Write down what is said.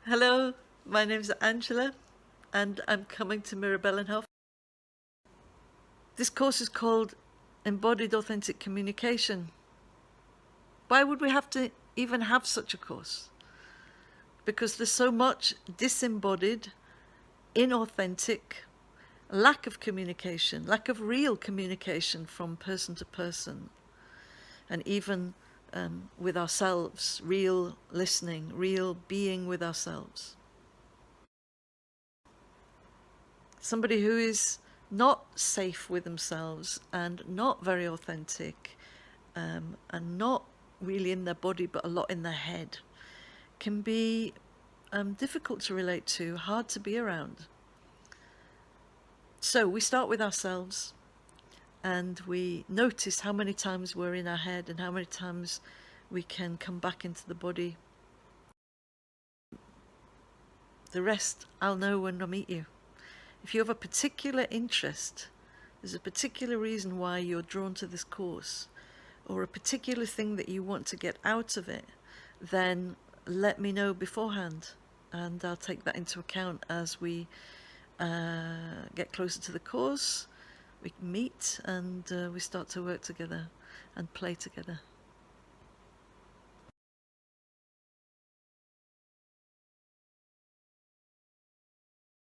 Hello, my name's Angela and I'm coming to Mirabellenhof. This course is called Embodied Authentic Communication. Why would we have to even have such a course? Because there's so much disembodied, inauthentic, lack of communication, lack of real communication from person to person, and even with ourselves, real listening, real being with ourselves. Somebody who is not safe with themselves and not very authentic and not really in their body but a lot in their head can be difficult to relate to, hard to be around. So we start with ourselves and we notice how many times we're in our head and how many times we can come back into the body. The rest I'll know when I meet you. If you have a particular interest, there's a particular reason why you're drawn to this course, or a particular thing that you want to get out of it, then let me know beforehand and I'll take that into account as we get closer to the course. We meet and we start to work together and play together.